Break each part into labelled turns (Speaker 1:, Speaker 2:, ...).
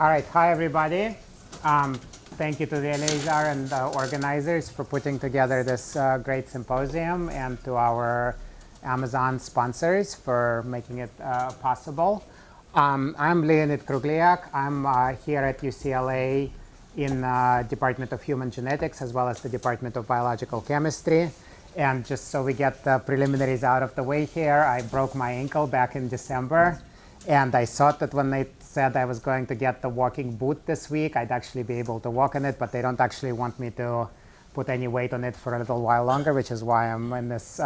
Speaker 1: All right, hi everybody. Thank you to the Eleazar and the organizers for putting together this great symposium, and to our Amazon sponsors for making it possible. I'm Leonid Kruglyak. I'm here at UCLA in Department of Human Genetics as well as the Department of Biological Chemistry. And just so we get the preliminaries out of the way here, I broke my ankle back in December. And I thought that when they said I was going to get the walking boot this week, I'd actually be able to walk in it, but they don't actually want me to put any weight on it for a little while longer, which is why I'm in this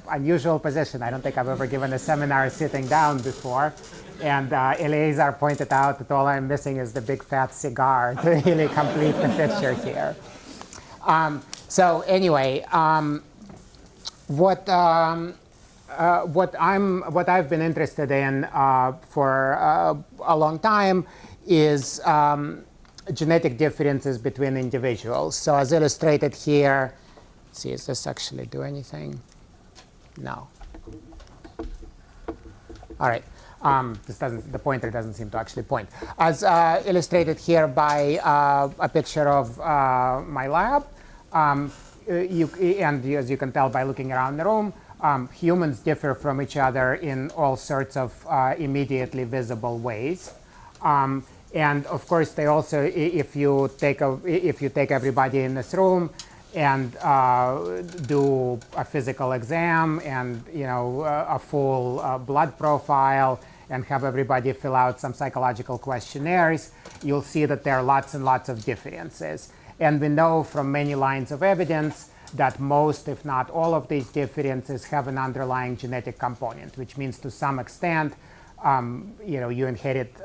Speaker 1: unusual position. I don't think I've ever given a seminar sitting down before. And Eleazar pointed out that all I'm missing is the big fat cigar to really complete the picture here. So anyway, what I've been interested in for a long time is genetic differences between individuals. So as illustrated here, let's see, does this actually do anything? No. All right. The pointer doesn't seem to actually point. As illustrated here by a picture of my lab, and as you can tell by looking around the room, humans differ from each other in all sorts of immediately visible ways. And of course, they also, if you take everybody in this room and do a physical exam and a full blood profile and have everybody fill out some psychological questionnaires, you'll see that there are lots and lots of differences. And we know from many lines of evidence that most, if not all, of these differences have an underlying genetic component, which means to some extent, you inherit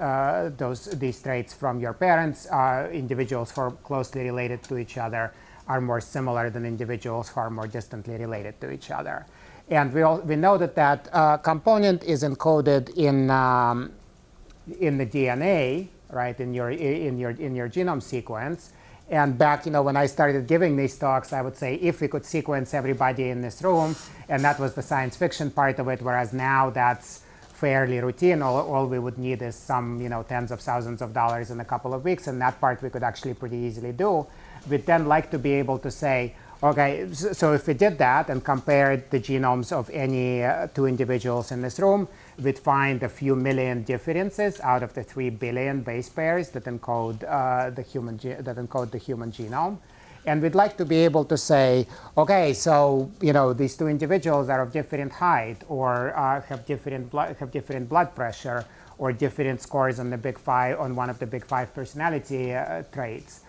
Speaker 1: these traits from your parents. Individuals who are closely related to each other are more similar than individuals who are more distantly related to each other. And we know that component is encoded in the DNA, right, in your genome sequence. And back, when I started giving these talks, I would say if we could sequence everybody in this room, and that was the science fiction part of it, whereas now that's fairly routine. All we would need is some, tens of thousands of dollars in a couple of weeks, and that part we could actually pretty easily do. We'd then like to be able to say, okay, so if we did that and compared the genomes of any two individuals in this room, we'd find a few million differences out of the 3 billion base pairs that encode the human genome. And we'd like to be able to say, okay, so these two individuals are of different height, or have different blood pressure, or different scores on the big five, on one of the big 5 personality traits.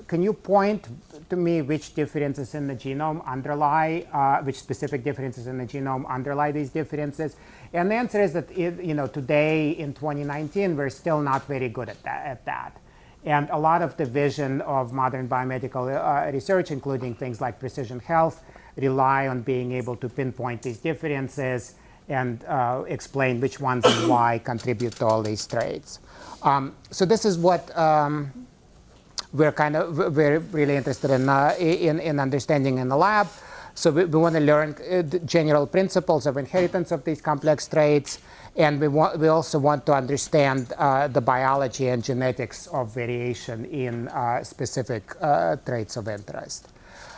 Speaker 1: Can you point to me which differences in the genome underlie, which specific differences in the genome underlie these differences? And the answer is that today in 2019, we're still not very good at that. And a lot of the vision of modern biomedical research, including things like precision health, rely on being able to pinpoint these differences and explain which ones and why contribute to all these traits. So this is what we're really interested in understanding in the lab. So we want to learn the general principles of inheritance of these complex traits, and we also want to understand the biology and genetics of variation in specific traits of interest.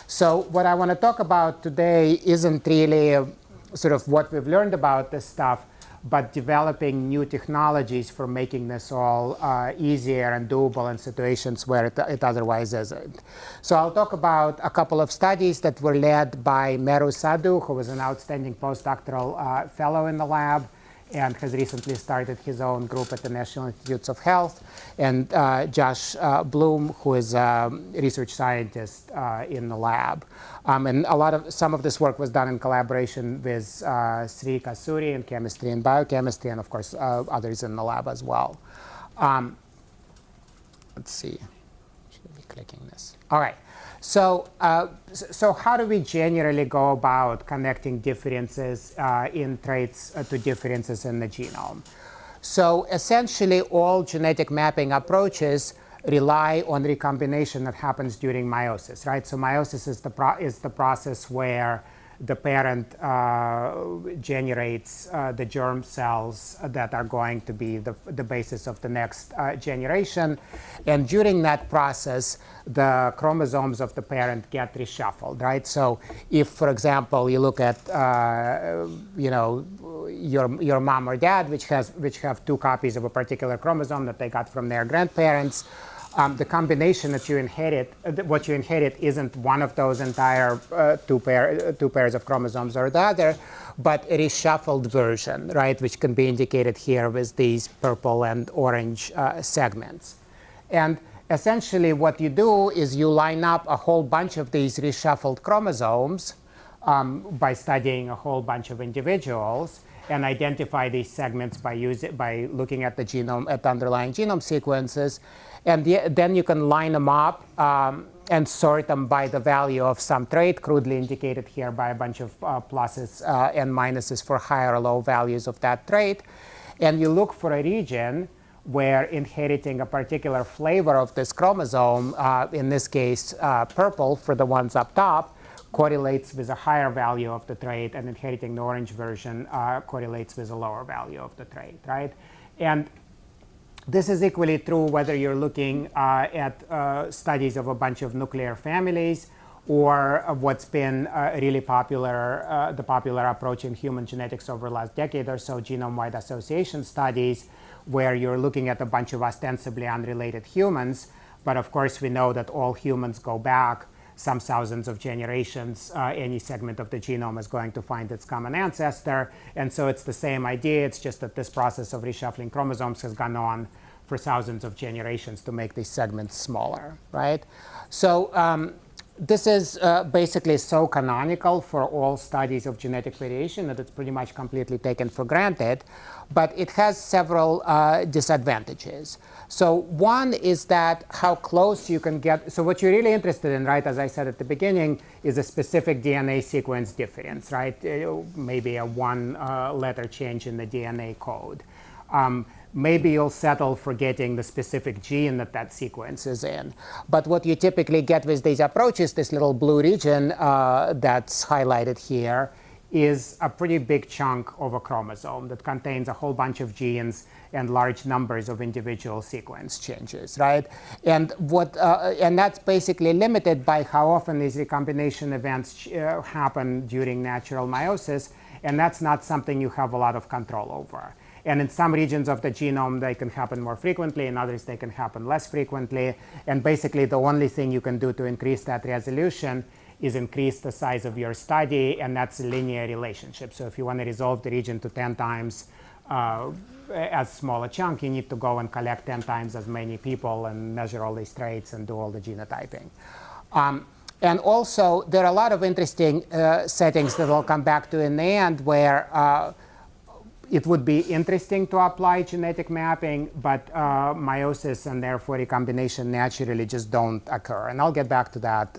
Speaker 1: So what I want to talk about today isn't really sort of what we've learned about this stuff, but developing new technologies for making this all easier and doable in situations where it otherwise isn't. So I'll talk about a couple of studies that were led by Meru Sadhu, who was an outstanding postdoctoral fellow in the lab and has recently started his own group at the National Institutes of Health, and Josh Bloom, who is a research scientist in the lab. And some of this work was done in collaboration with Sri Kasuri in chemistry and biochemistry, and of course others in the lab as well. Let's see, should be clicking this. All right. So how do we generally go about connecting differences in traits to differences in the genome? So essentially, all genetic mapping approaches rely on recombination that happens during meiosis, right? So meiosis is the process where the parent generates the germ cells that are going to be the basis of the next generation. And during that process, the chromosomes of the parent get reshuffled, right? So if, for example, you look at your mom or dad, which have 2 copies of a particular chromosome that they got from their grandparents, the combination that you inherit, what you inherit isn't one of those entire two pairs of chromosomes or the other, but a reshuffled version, right, which can be indicated here with these purple and orange segments. And essentially what you do is you line up a whole bunch of these reshuffled chromosomes by studying a whole bunch of individuals and identify these segments by looking at the genome, at the underlying genome sequences. And then you can line them up and sort them by the value of some trait, crudely indicated here by a bunch of pluses and minuses for high or low values of that trait. And you look for a region where inheriting a particular flavor of this chromosome, in this case purple for the ones up top, correlates with a higher value of the trait, and inheriting the orange version correlates with a lower value of the trait, right? And this is equally true whether you're looking at studies of a bunch of nuclear families or of what's been really popular, the popular approach in human genetics over the last decade or so, genome-wide association studies, where you're looking at a bunch of ostensibly unrelated humans. But of course, we know that all humans go back some thousands of generations. Any segment of the genome is going to find its common ancestor. And so it's the same idea. It's just that this process of reshuffling chromosomes has gone on for thousands of generations to make these segments smaller, right? So this is basically so canonical for all studies of genetic variation that it's pretty much completely taken for granted. But it has several disadvantages. So one is that how close you can get. So what you're really interested in, right, as I said at the beginning, is a specific DNA sequence difference, right? Maybe a 1-letter change in the DNA code. Maybe you'll settle for getting the specific gene that sequence is in. But what you typically get with these approaches, this little blue region that's highlighted here, is a pretty big chunk of a chromosome that contains a whole bunch of genes and large numbers of individual sequence changes, right? And that's basically limited by how often these recombination events happen during natural meiosis, and that's not something you have a lot of control over. And in some regions of the genome, they can happen more frequently. In others, they can happen less frequently. And basically, the only thing you can do to increase that resolution is increase the size of your study, and that's a linear relationship. So if you want to resolve the region to 10 times as small a chunk, you need to go and collect 10 times as many people and measure all these traits and do all the genotyping. And also, there are a lot of interesting settings that I'll come back to in the end where it would be interesting to apply genetic mapping, but meiosis and therefore recombination naturally just don't occur. And I'll get back to that.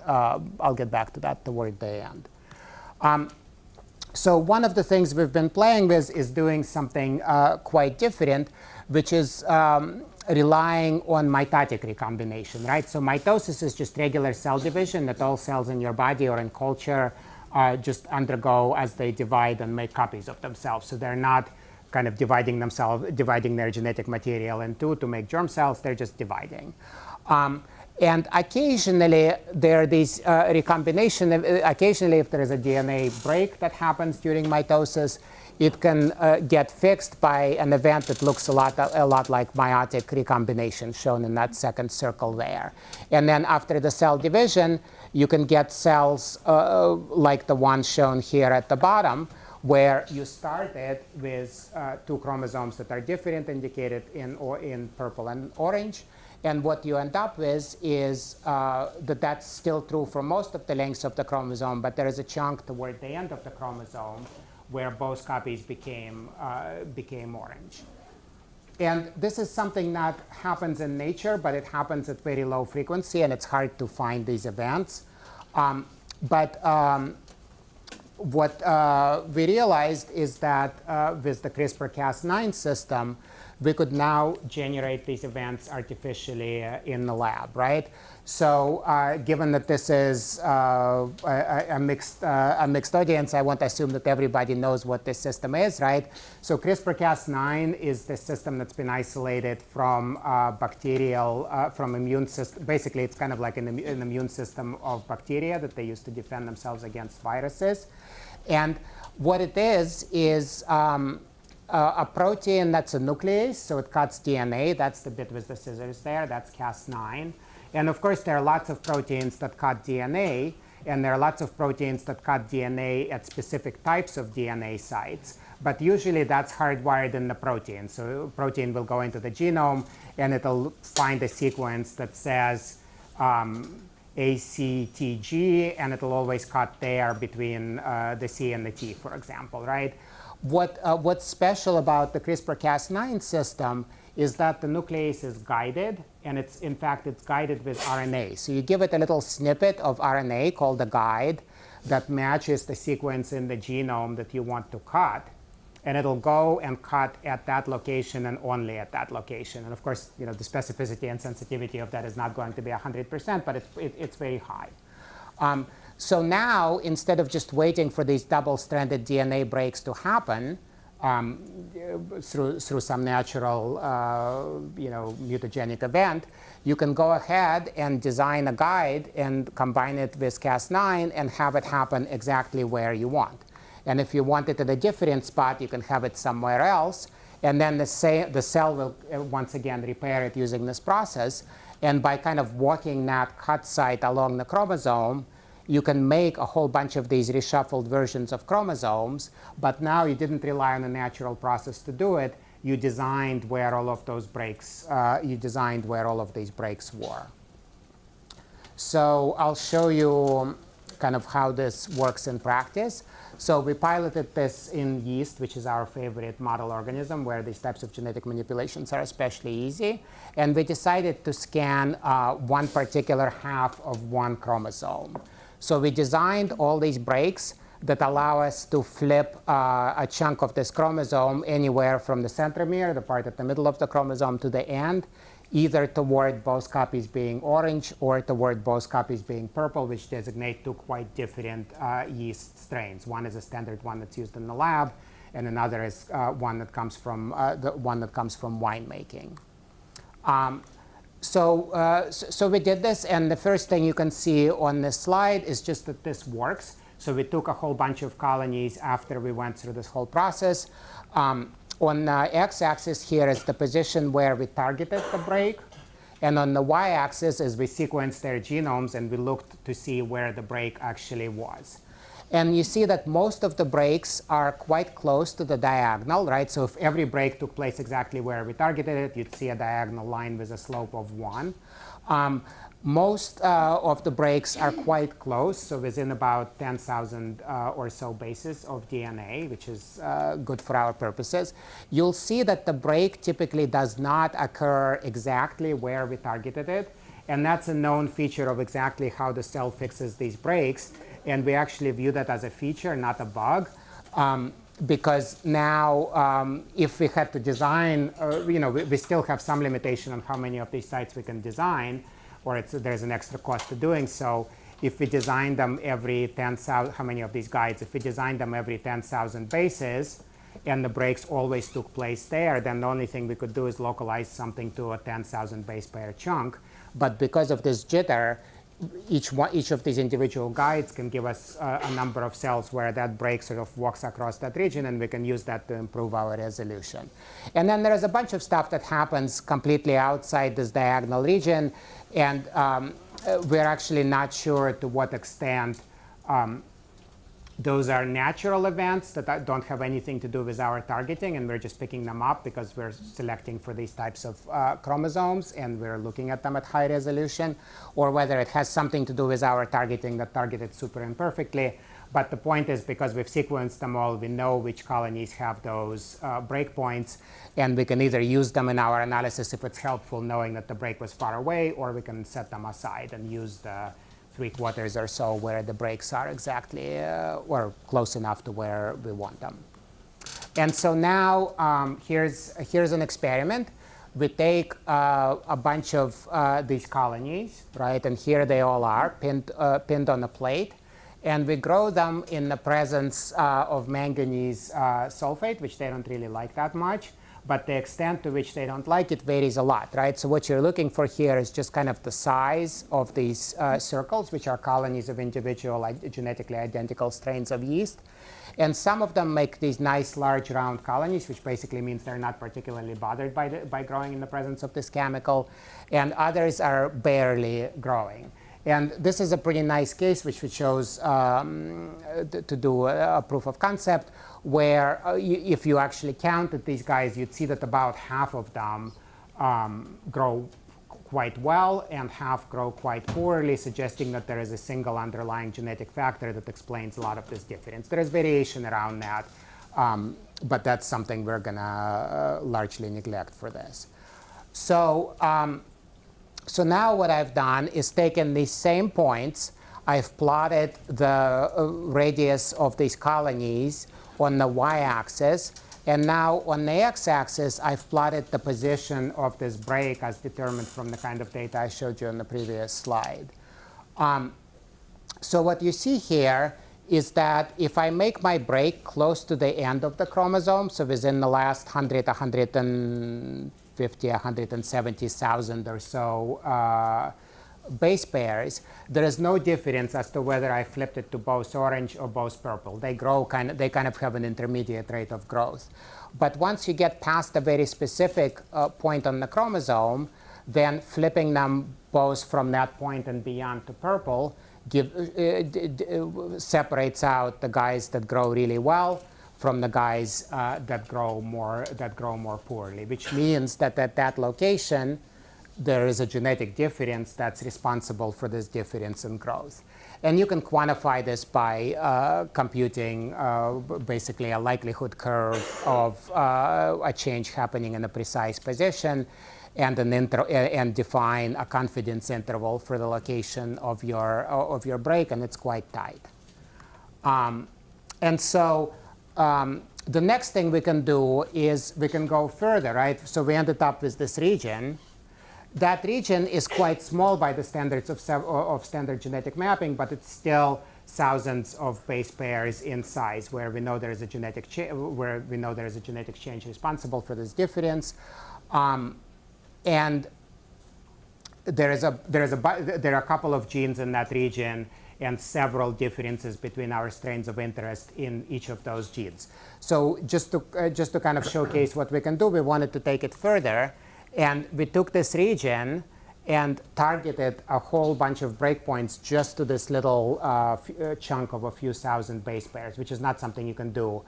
Speaker 1: Toward the end. So one of the things we've been playing with is doing something quite different, which is relying on mitotic recombination, right? So mitosis is just regular cell division that all cells in your body or in culture just undergo as they divide and make copies of themselves. So they're not kind of dividing their genetic material in two to make germ cells. They're just dividing. And occasionally, there are these recombination. Occasionally, if there is a DNA break that happens during mitosis, it can get fixed by an event that looks a lot like meiotic recombination, shown in that second circle there. And then after the cell division, you can get cells like the one shown here at the bottom, where you started with 2 chromosomes that are different, indicated in purple and orange. And what you end up with is that's still true for most of the lengths of the chromosome, but there is a chunk toward the end of the chromosome where both copies became orange. And this is something that happens in nature, but it happens at very low frequency, and it's hard to find these events. What we realized is that with the CRISPR-Cas9 system, we could now generate these events artificially in the lab, right? So given that this is a mixed audience, I won't assume that everybody knows what this system is, right? So CRISPR-Cas9 is the system that's been isolated from from immune system. Basically, it's kind of like an immune system of bacteria that they use to defend themselves against viruses. And what it is a protein that's a nuclease, so it cuts DNA. That's the bit with the scissors there. That's Cas9. And of course, there are lots of proteins that cut DNA, and there are lots of proteins that cut DNA at specific types of DNA sites. But usually, that's hardwired in the protein. So protein will go into the genome, and it'll find a sequence that says ACTG, and it'll always cut there between the C and the T, for example, right? What's special about the CRISPR-Cas9 system is that the nuclease is guided, and it's guided with RNA. So you give it a little snippet of RNA called a guide that matches the sequence in the genome that you want to cut, and it'll go and cut at that location and only at that location. And of course, the specificity and sensitivity of that is not going to be 100%, but it's very high. So now, instead of just waiting for these double-stranded DNA breaks to happen through some natural mutagenic event, you can go ahead and design a guide and combine it with Cas9 and have it happen exactly where you want. And if you want it at a different spot, you can have it somewhere else. And then the cell will, once again, repair it using this process. And by kind of walking that cut site along the chromosome, you can make a whole bunch of these reshuffled versions of chromosomes. But now you didn't rely on a natural process to do it. You designed where all of those breaks, these breaks were. So I'll show you kind of how this works in practice. So we piloted this in yeast, which is our favorite model organism, where these types of genetic manipulations are especially easy. And we decided to scan one particular half of one chromosome. So we designed all these breaks that allow us to flip a chunk of this chromosome anywhere from the centromere, the part at the middle of the chromosome, to the end, either toward both copies being orange or toward both copies being purple, which designate two quite different yeast strains. One is a standard one that's used in the lab, and another is one that comes from winemaking. So we did this, and the first thing you can see on this slide is just that this works. So we took a whole bunch of colonies after we went through this whole process. On the x-axis here is the position where we targeted the break. And on the y-axis is we sequenced their genomes, and we looked to see where the break actually was. And you see that most of the breaks are quite close to the diagonal, right? So if every break took place exactly where we targeted it, you'd see a diagonal line with a slope of 1. Most of the breaks are quite close, so within about 10,000 or so bases of DNA, which is good for our purposes. You'll see that the break typically does not occur exactly where we targeted it. And that's a known feature of exactly how the cell fixes these breaks. And we actually view that as a feature, not a bug. Because now, if we had to design, we still have some limitation on how many of these sites we can design, or there's an extra cost to doing so. If we design them every 10,000, how many of these guides? If we design them every 10,000 bases, and the breaks always took place there, then the only thing we could do is localize something to a 10,000 base pair chunk. But because of this jitter, each of these individual guides can give us a number of cells where that break sort of walks across that region, and we can use that to improve our resolution. And then there's a bunch of stuff that happens completely outside this diagonal region, and we're actually not sure to what extent those are natural events that don't have anything to do with our targeting, and we're just picking them up because we're selecting for these types of chromosomes, and we're looking at them at high resolution, or whether it has something to do with our targeting that targeted super imperfectly. But the point is, because we've sequenced them all, we know which colonies have those breakpoints, and we can either use them in our analysis if it's helpful, knowing that the break was far away, or we can set them aside and use the 3/4 or so where the breaks are exactly or close enough to where we want them. And so now here's an experiment. We take a bunch of these colonies, right? And here they all are pinned on a plate. And we grow them in the presence of manganese sulfate, which they don't really like that much. But the extent to which they don't like it varies a lot, right? So what you're looking for here is just kind of the size of these circles, which are colonies of individual genetically identical strains of yeast. And some of them make these nice large round colonies, which basically means they're not particularly bothered by growing in the presence of this chemical. And others are barely growing. And this is a pretty nice case, which shows to do a proof of concept, where if you actually counted these guys, you'd see that about half of them grow quite well and half grow quite poorly, suggesting that there is a single underlying genetic factor that explains a lot of this difference. There is variation around that, but that's something we're going to largely neglect for this. So, so now what I've done is taken these same points. I've plotted the radius of these colonies on the y-axis. And now on the x-axis, I've plotted the position of this break as determined from the kind of data I showed you on the previous slide. So what you see here is that if I make my break close to the end of the chromosome, so within the last 100, 150, 170,000 or so base pairs, there is no difference as to whether I flipped it to both orange or both purple. They grow they kind of have an intermediate rate of growth. But once you get past a very specific point on the chromosome, then flipping them both from that point and beyond to purple separates out the guys that grow really well from the guys that grow more poorly, which means that at that location, there is a genetic difference that's responsible for this difference in growth. And you can quantify this by computing basically a likelihood curve of a change happening in a precise position and define a confidence interval for the location of your break, and it's quite tight. And so the next thing we can do is we can go further, right? So we ended up with this region. That region is quite small by the standards of standard genetic mapping, but it's still thousands of base pairs in size, where we know there is a genetic change responsible for this difference, and there are a couple of genes in that region and several differences between our strains of interest in each of those genes. So just to kind of showcase what we can do, we wanted to take it further. And we took this region and targeted a whole bunch of breakpoints just to this little chunk of a few thousand base pairs, which is not something you can do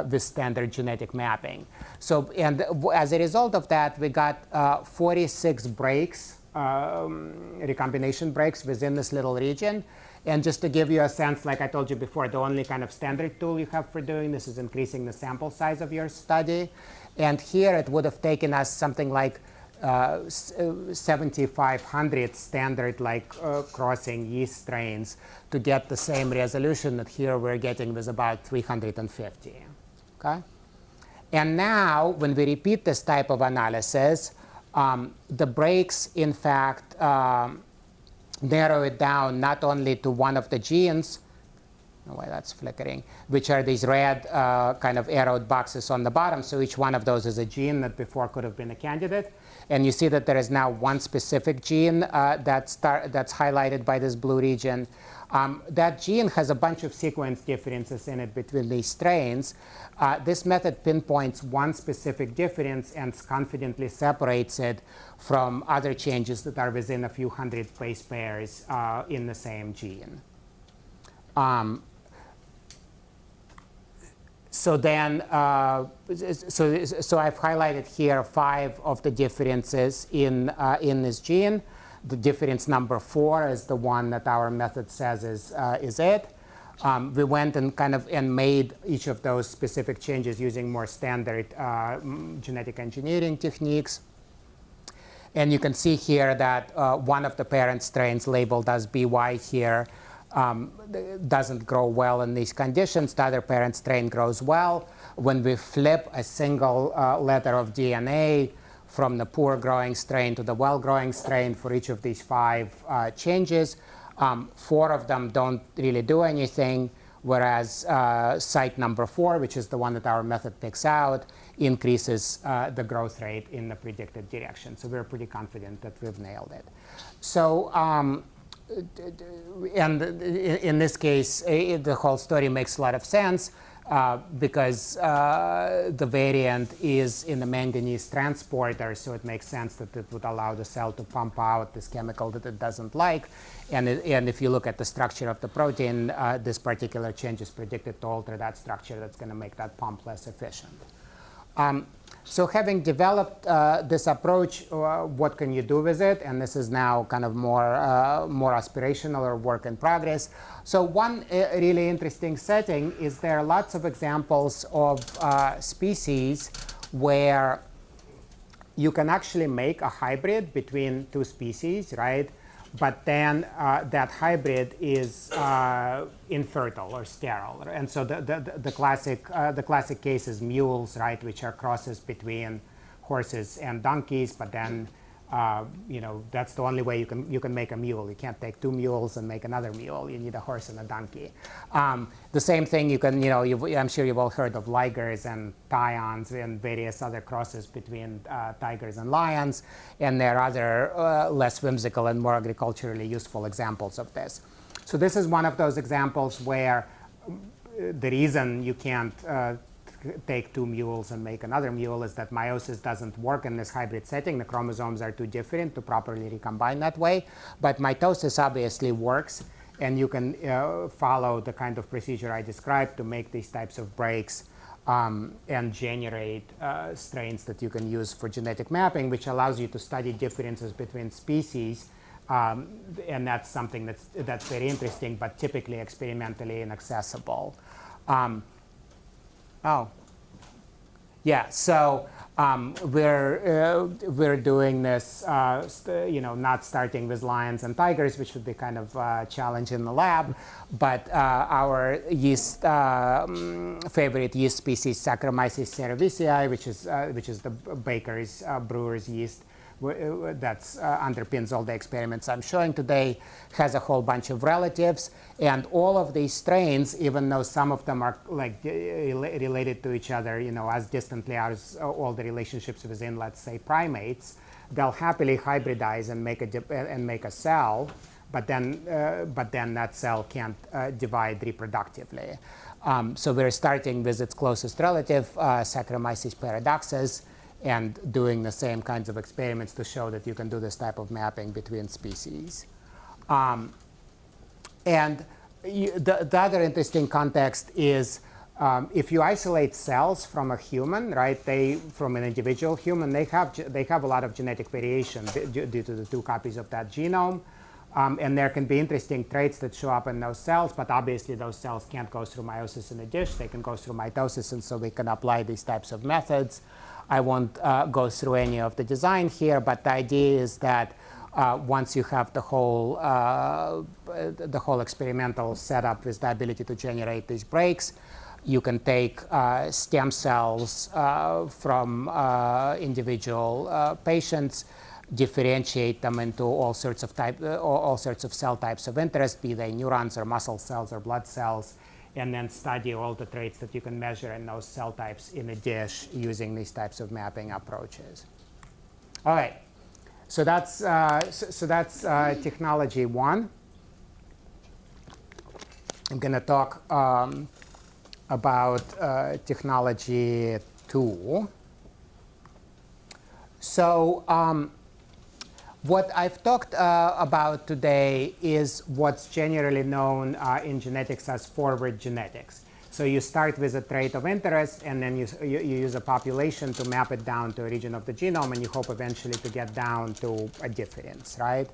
Speaker 1: with standard genetic mapping. So, and as a result of that, we got 46 breaks, recombination breaks within this little region. And just to give you a sense, like I told you before, the only kind of standard tool you have for doing this is increasing the sample size of your study. And here it would have taken us something like 7,500 standard crossing yeast strains to get the same resolution that here we're getting with about 350. Okay? And now when we repeat this type of analysis, the breaks, in fact, narrow it down not only to one of the genes, why that's flickering, which are these red kind of arrowed boxes on the bottom. So each one of those is a gene that before could have been a candidate. And you see that there is now one specific gene that's highlighted by this blue region. That gene has a bunch of sequence differences in it between these strains. This method pinpoints one specific difference and confidently separates it from other changes that are within a few hundred base pairs in the same gene. So then, so I've highlighted here 5 of the differences in this gene. The difference number 4 is the one that our method says is it. We went and made each of those specific changes using more standard genetic engineering techniques. And you can see here that one of the parent strains labeled as BY here doesn't grow well in these conditions. The other parent strain grows well. When we flip a single letter of DNA from the poor growing strain to the well growing strain for each of these 5 changes, 4 of them don't really do anything, whereas site number 4, which is the one that our method picks out, increases the growth rate in the predicted direction. So we're pretty confident that we've nailed it. So, and in this case, the whole story makes a lot of sense because the variant is in the manganese transporter, so it makes sense that it would allow the cell to pump out this chemical that it doesn't like. And if you look at the structure of the protein, this particular change is predicted to alter that structure. That's going to make that pump less efficient. So having developed this approach, what can you do with it? And this is now kind of more aspirational or work in progress. So one really interesting setting is there are lots of examples of species where you can actually make a hybrid between 2 species, right? But then that hybrid is infertile or sterile. And so the classic case is mules, right, which are crosses between horses and donkeys. But then that's the only way you can make a mule. You can't take 2 mules and make another mule. You need a horse and a donkey. The same thing you can, I'm sure you've all heard of ligers and tyons and various other crosses between tigers and lions. And there are other less whimsical and more agriculturally useful examples of this. So this is one of those examples where the reason you can't take 2 mules and make another mule is that meiosis doesn't work in this hybrid setting. The chromosomes are too different to properly recombine that way. But mitosis obviously works, and you can follow the kind of procedure I described to make these types of breaks and generate strains that you can use for genetic mapping, which allows you to study differences between species. And that's something that's very interesting, but typically experimentally inaccessible. So we're doing this, not starting with lions and tigers, which would be kind of a challenge in the lab, but our yeast, favorite yeast species, Saccharomyces cerevisiae, which is the baker's, brewer's yeast, that underpins all the experiments I'm showing today, has a whole bunch of relatives. And all of these strains, even though some of them are like related to each other, as distantly as all the relationships within, let's say, primates, they'll happily hybridize and make a cell, but then that cell can't divide reproductively. So we're starting with its closest relative, Saccharomyces paradoxus, and doing the same kinds of experiments to show that you can do this type of mapping between species. And the other interesting context is if you isolate cells from a human, right, from an individual human, they have a lot of genetic variation due to the 2 copies of that genome. And there can be interesting traits that show up in those cells, but obviously those cells can't go through meiosis in a dish. They can go through mitosis, and so we can apply these types of methods. I won't go through any of the design here, but the idea is that once you have the whole experimental setup with the ability to generate these breaks, you can take stem cells from individual patients, differentiate them into all sorts of cell types of interest, be they neurons or muscle cells or blood cells, and then study all the traits that you can measure in those cell types in a dish using these types of mapping approaches. All right, so that's technology 1. I'm going to talk about technology 2. So what I've talked about today is what's generally known in genetics as forward genetics. So you start with a trait of interest, and then you use a population to map it down to a region of the genome, and you hope eventually to get down to a difference, right?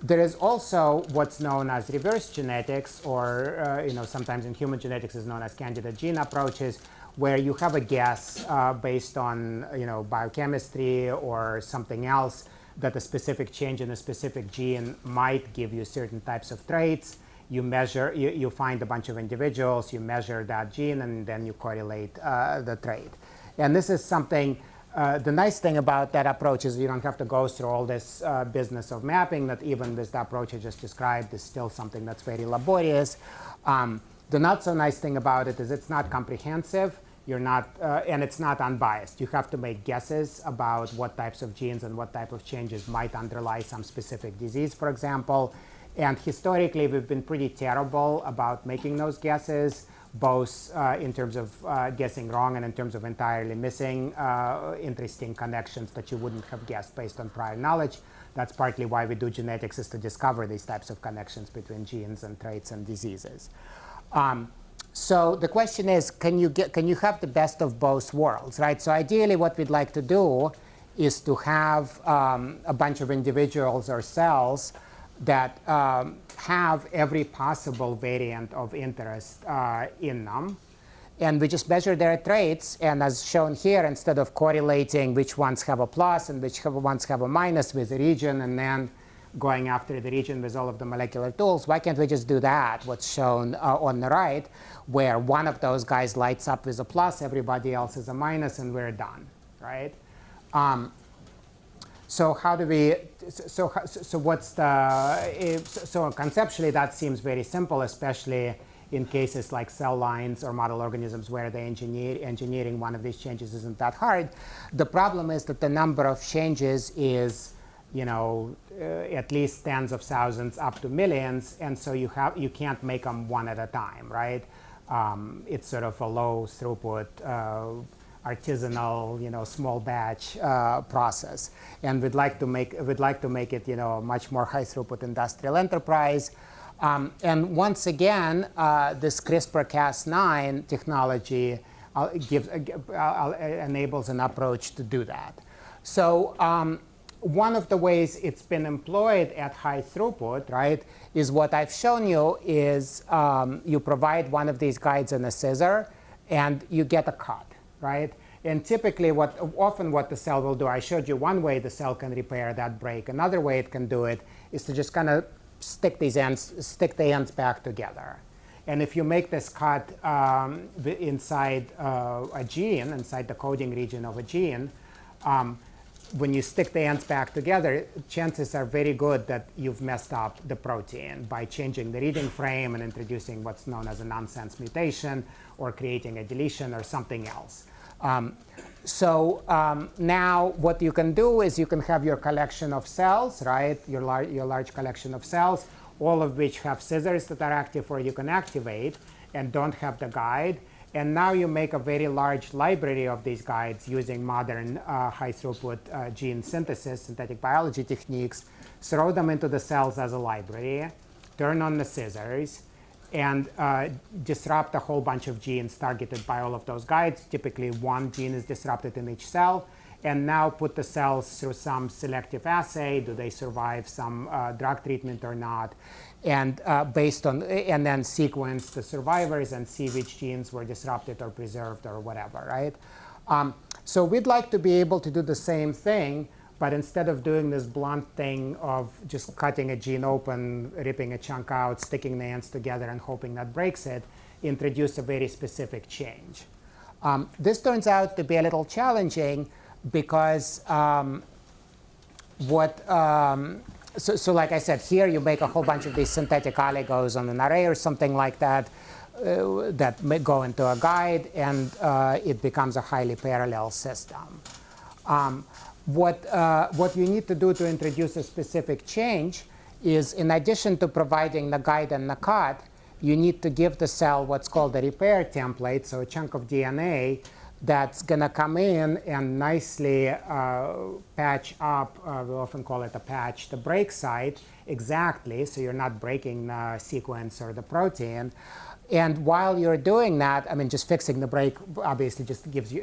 Speaker 1: There is also what's known as reverse genetics, or sometimes in human genetics is known as candidate gene approaches, where you have a guess based on biochemistry or something else that a specific change in a specific gene might give you certain types of traits. you measure, you find a bunch of individuals, you measure that gene, and then you correlate the trait. And this is something, the nice thing about that approach is you don't have to go through all this business of mapping that even with the approach I just described is still something that's very laborious. The not so nice thing about it is it's not comprehensive. You're not, and it's not unbiased. You have to make guesses about what types of genes and what type of changes might underlie some specific disease, for example. And historically, we've been pretty terrible about making those guesses, both in terms of guessing wrong and in terms of entirely missing interesting connections that you wouldn't have guessed based on prior knowledge. That's partly why we do genetics, is to discover these types of connections between genes and traits and diseases. So the question is, can you have the best of both worlds, right? So ideally, what we'd like to do is to have a bunch of individuals or cells that have every possible variant of interest in them. And we just measure their traits. And as shown here, instead of correlating which ones have a plus and which ones have a minus with a region, and then going after the region with all of the molecular tools, why can't we just do that, what's shown on the right, where one of those guys lights up with a plus, everybody else is a minus, and we're done, right? So how do we, so what's the, so conceptually that seems very simple, especially in cases like cell lines or model organisms where the engineering one of these changes isn't that hard. The problem is that the number of changes is, you know, at least tens of thousands up to millions, and so you can't make them one at a time, right? It's sort of a low throughput, artisanal, you know, small batch process, and we'd like to make it, you know, a much more high throughput industrial enterprise. And once again, this CRISPR-Cas9 technology enables an approach to do that. So one of the ways it's been employed at high throughput, right, is what I've shown you is you provide one of these guides and a scissor, and you get a cut, right? And typically, often what the cell will do, I showed you one way the cell can repair that break. Another way it can do it is to just kind of stick the ends back together. And if you make this cut inside a gene, inside the coding region of a gene, when you stick the ends back together, chances are very good that you've messed up the protein by changing the reading frame and introducing what's known as a nonsense mutation, or creating a deletion or something else. Now what you can do is you can have your collection of cells, right? Your large collection of cells, all of which have scissors that are active or you can activate and don't have the guide. And now you make a very large library of these guides using modern high throughput gene synthesis, synthetic biology techniques, throw them into the cells as a library, turn on the scissors, and disrupt a whole bunch of genes targeted by all of those guides. Typically, one gene is disrupted in each cell. And now put the cells through some selective assay. Do they survive some drug treatment or not? And and then sequence the survivors and see which genes were disrupted or preserved or whatever, right? So we'd like to be able to do the same thing, but instead of doing this blunt thing of just cutting a gene open, ripping a chunk out, sticking the ends together, and hoping that breaks it, introduce a very specific change. This turns out to be a little challenging because so like I said, here you make a whole bunch of these synthetic oligos on an array or something like that that may go into a guide, and it becomes a highly parallel system. What you need to do to introduce a specific change is, in addition to providing the guide and the cut, you need to give the cell what's called a repair template, so a chunk of DNA that's going to come in and nicely patch up, we often call it a patch, the break site exactly, so you're not breaking the sequence or the protein. And while you're doing that, I mean, just fixing the break obviously just gives you,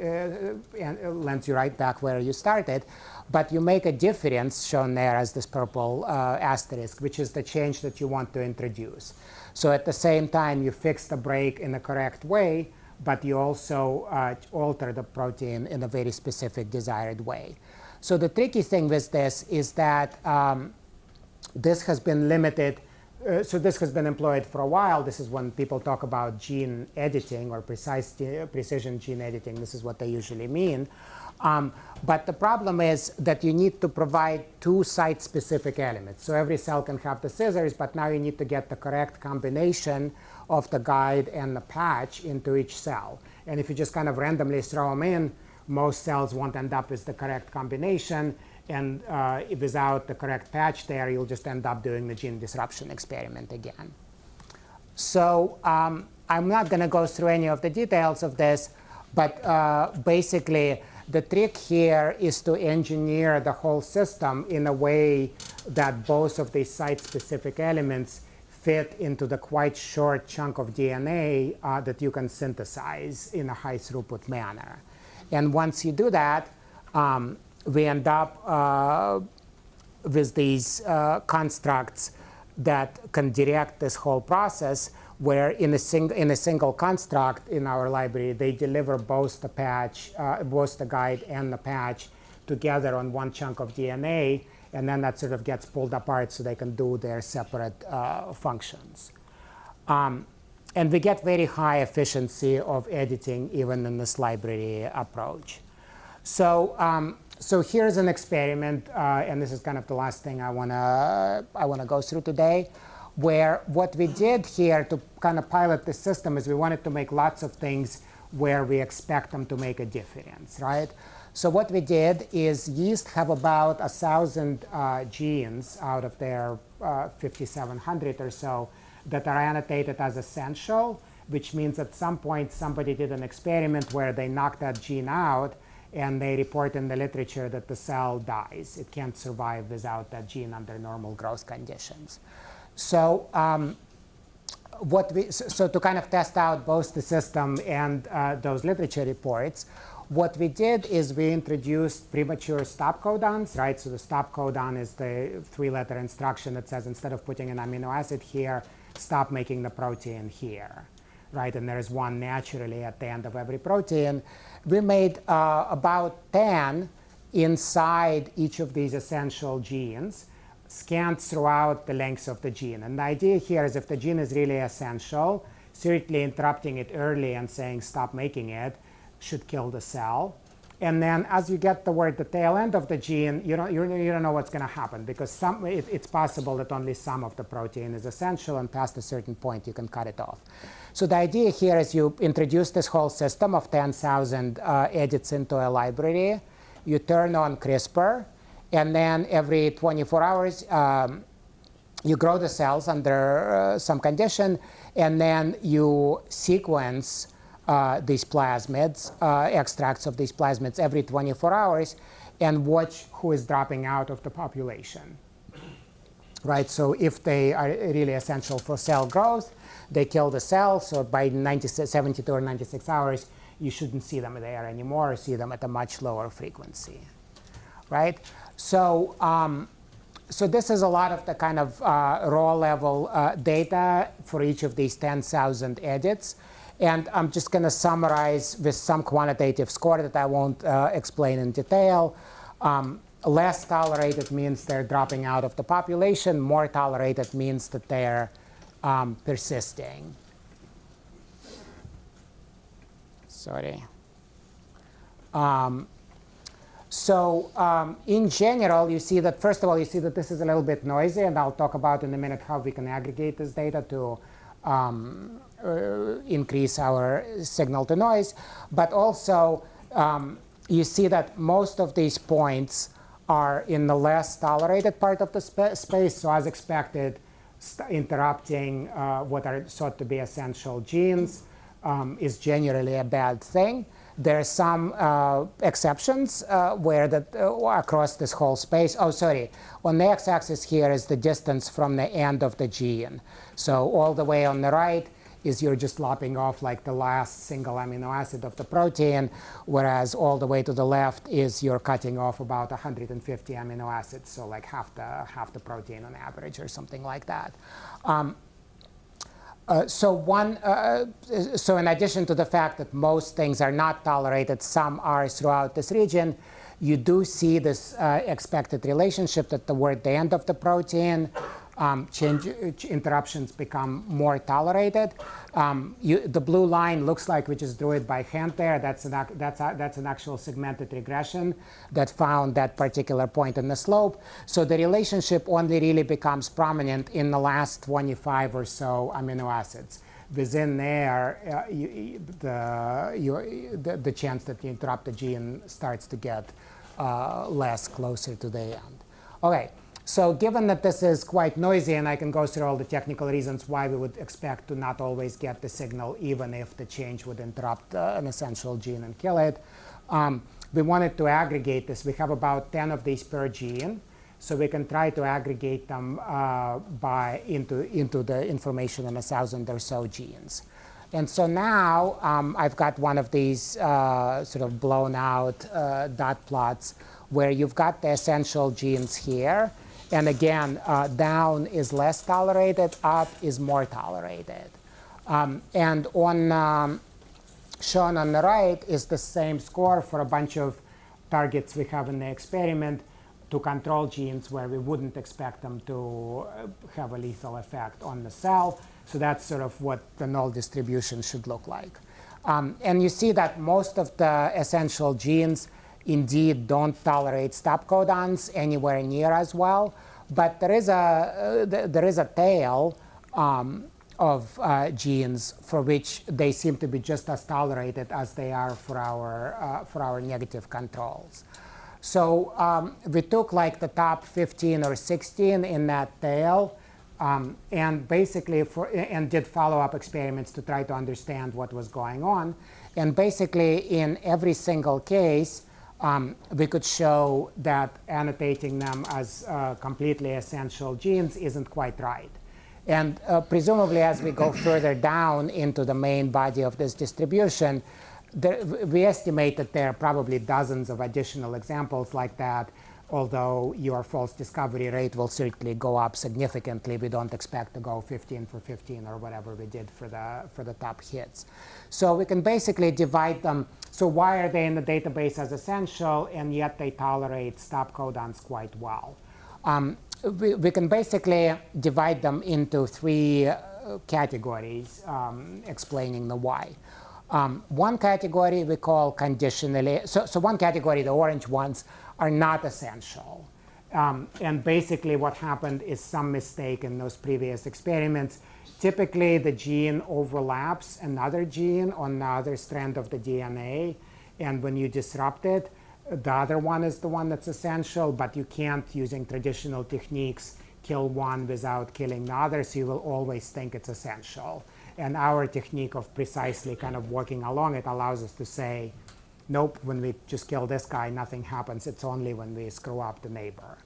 Speaker 1: lands you right back where you started. But you make a difference, shown there as this purple asterisk, which is the change that you want to introduce. So at the same time, you fix the break in the correct way, but you also alter the protein in a very specific desired way. So the tricky thing with this is that this has been limited so this has been employed for a while. This is when people talk about gene editing or precision gene editing. This is what they usually mean. But the problem is that you need to provide two site-specific elements. So every cell can have the scissors, but now you need to get the correct combination of the guide and the patch into each cell. And if you just kind of randomly throw them in, most cells won't end up with the correct combination. And without the correct patch there, you'll just end up doing the gene disruption experiment again. So I'm not going to go through any of the details of this. But basically, the trick here is to engineer the whole system in a way that both of these site-specific elements fit into the quite short chunk of DNA that you can synthesize in a high-throughput manner. And once you do that, we end up with these constructs that can direct this whole process, where in a single construct in our library, they deliver both the patch, both the guide and the patch together on one chunk of DNA. And then that sort of gets pulled apart so they can do their separate functions. And we get very high efficiency of editing even in this library approach. So, so here's an experiment, and this is kind of the last thing I wanna go through today, where what we did here to kind of pilot the system is we wanted to make lots of things where we expect them to make a difference, right? So what we did is yeast have about 1,000 genes out of their 5,700 or so that are annotated as essential, which means at some point somebody did an experiment where they knocked that gene out, and they report in the literature that the cell dies. It can't survive without that gene under normal growth conditions. So so to kind of test out both the system and those literature reports, what we did is we introduced premature stop codons, right? So the stop codon is the 3-letter instruction that says instead of putting an amino acid here, stop making the protein here, right? And there's one naturally at the end of every protein. We made about 10 inside each of these essential genes, scanned throughout the length of the gene. And the idea here is if the gene is really essential, certainly interrupting it early and saying stop making it should kill the cell. And then as you get toward the tail end of the gene, you don't know what's going to happen, because it's possible that only some of the protein is essential, and past a certain point you can cut it off. So the idea here is you introduce this whole system of 10,000 edits into a library. You turn on CRISPR, and then every 24 hours you grow the cells under some condition, and then you sequence these plasmids, extracts of these plasmids every 24 hours, and watch who is dropping out of the population. Right? So if they are really essential for cell growth, they kill the cell. So by 72 or 96 hours, you shouldn't see them there anymore, or see them at a much lower frequency. Right? So, so this is a lot of the kind of raw level data for each of these 10,000 edits. And I'm just going to summarize with some quantitative score that I won't explain in detail. Less tolerated means they're dropping out of the population. More tolerated means that they're persisting. Sorry. So in general, you see that, first of all, you see that this is a little bit noisy. And I'll talk about in a minute how we can aggregate this data to increase our signal to noise. But also, you see that most of these points are in the less tolerated part of the space. So as expected, interrupting what are thought to be essential genes is generally a bad thing. There are some exceptions where that across this whole space. Oh, sorry. On the x-axis here is the distance from the end of the gene. So all the way on the right is you're just lopping off like the last single amino acid of the protein, whereas all the way to the left is you're cutting off about 150 amino acids, so like half the protein on average or something like that. So in addition to the fact that most things are not tolerated, some are throughout this region, you do see this expected relationship that toward the end of the protein, interruptions become more tolerated. The blue line looks like we just drew it by hand there. That's an actual segmented regression that found that particular point in the slope. So the relationship only really becomes prominent in the last 25 or so amino acids. Within there, the chance that you interrupt the gene starts to get less closer to the end. OK. So given that this is quite noisy, and I can go through all the technical reasons why we would expect to not always get the signal, even if the change would interrupt an essential gene and kill it, we wanted to aggregate this. We have about 10 of these per gene. So we can try to aggregate them into the information in 1,000 or so genes. And so now I've got one of these sort of blown out dot plots where you've got the essential genes here. And again, down is less tolerated, up is more tolerated. And shown on the right is the same score for a bunch of targets we have in the experiment to control genes where we wouldn't expect them to have a lethal effect on the cell. So that's sort of what the null distribution should look like. And you see that most of the essential genes indeed don't tolerate stop codons anywhere near as well. But there is a tail of genes for which they seem to be just as tolerated as they are for our negative controls. So we took like the top 15 or 16 in that tail, and basically did follow-up experiments to try to understand what was going on. And basically, in every single case, we could show that annotating them as completely essential genes isn't quite right. And presumably, as we go further down into the main body of this distribution, we estimate that there are probably dozens of additional examples like that, although your false discovery rate will certainly go up significantly. We don't expect to go 15 for 15 or whatever we did for the top hits. So we can basically divide them. So why are they in the database as essential, and yet they tolerate stop codons quite well? We can basically divide them into three categories, explaining the why. One category we call conditionally. So one category, the orange ones, are not essential. And basically what happened is some mistake in those previous experiments. Typically, the gene overlaps another gene on the other strand of the DNA. And when you disrupt it, the other one is the one that's essential. But you can't, using traditional techniques, kill one without killing the other. So you will always think it's essential. And our technique of precisely kind of working along it allows us to say, nope, when we just kill this guy, nothing happens. It's only when we screw up the neighbor.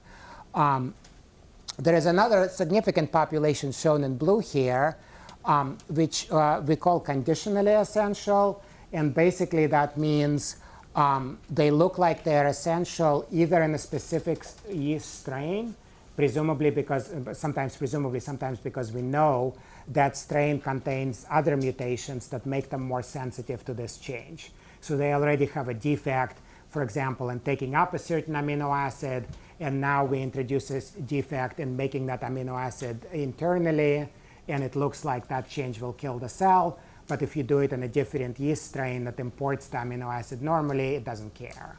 Speaker 1: There is another significant population shown in blue here, which we call conditionally essential. And basically, that means they look like they're essential either in a specific yeast strain, presumably because sometimes because we know that strain contains other mutations that make them more sensitive to this change. So they already have a defect, for example, in taking up a certain amino acid. And now we introduce this defect in making that amino acid internally. And it looks like that change will kill the cell. But if you do it in a different yeast strain that imports the amino acid normally, it doesn't care.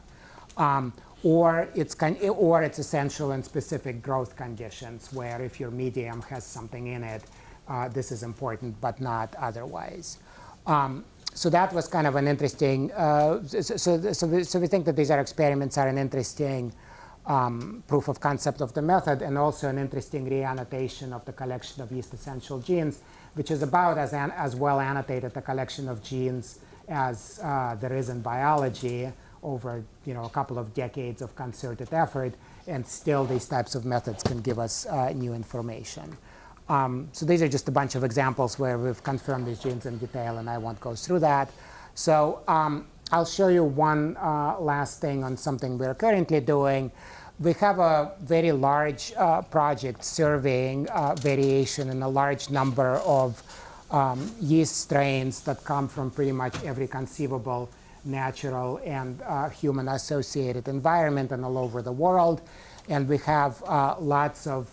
Speaker 1: Or it's essential in specific growth conditions, where if your medium has something in it, this is important, but not otherwise. So that was kind of an interesting. So we think that these experiments are an interesting proof of concept of the method, and also an interesting reannotation of the collection of yeast essential genes, which is about as well annotated a collection of genes as there is in biology over a couple of decades of concerted effort. And still, these types of methods can give us new information. So these are just a bunch of examples where we've confirmed these genes in detail, and I won't go through that. So I'll show you one last thing on something we're currently doing. We have a very large project surveying variation in a large number of yeast strains that come from pretty much every conceivable natural and human-associated environment and all over the world. And we have lots of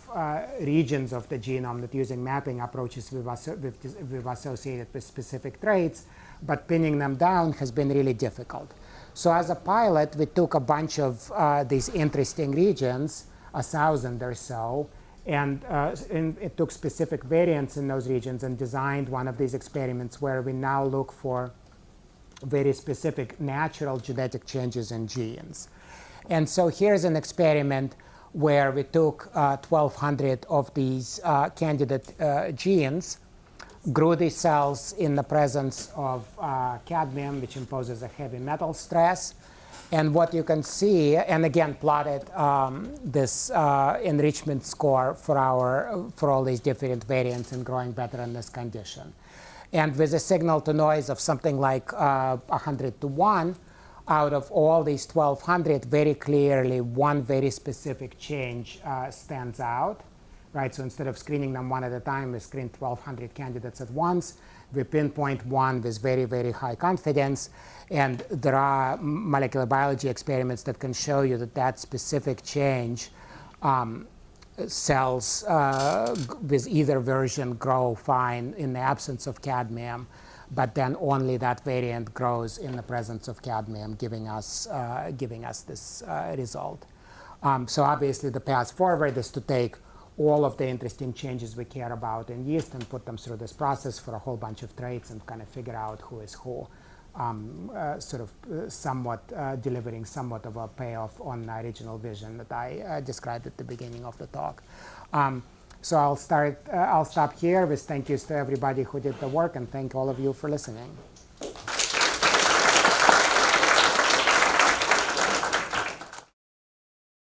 Speaker 1: regions of the genome that using mapping approaches we've associated with specific traits, but pinning them down has been really difficult. So as a pilot, we took a bunch of these interesting regions, 1,000 or so, and it took specific variants in those regions and designed one of these experiments where we now look for very specific natural genetic changes in genes. And so here's an experiment where we took 1,200 of these candidate genes, grew these cells in the presence of cadmium, which imposes a heavy metal stress. And what you can see, and again plotted this enrichment score for all these different variants and growing better in this condition. And with a signal to noise of something like 100 to 1, out of all these 1,200, very clearly one very specific change stands out. Right, so instead of screening them one at a time, we screen 1,200 candidates at once. We pinpoint one with very, very high confidence. And there are molecular biology experiments that can show you that that specific change cells with either version grow fine in the absence of cadmium, but then only that variant grows in the presence of cadmium, giving us this result. So obviously the path forward is to take all of the interesting changes we care about in yeast and put them through this process for a whole bunch of traits and kind of figure out who is who, delivering somewhat of a payoff on the original vision that I described at the beginning of the talk. So I'll stop here with thank yous to everybody who did the work, and thank all of you for listening.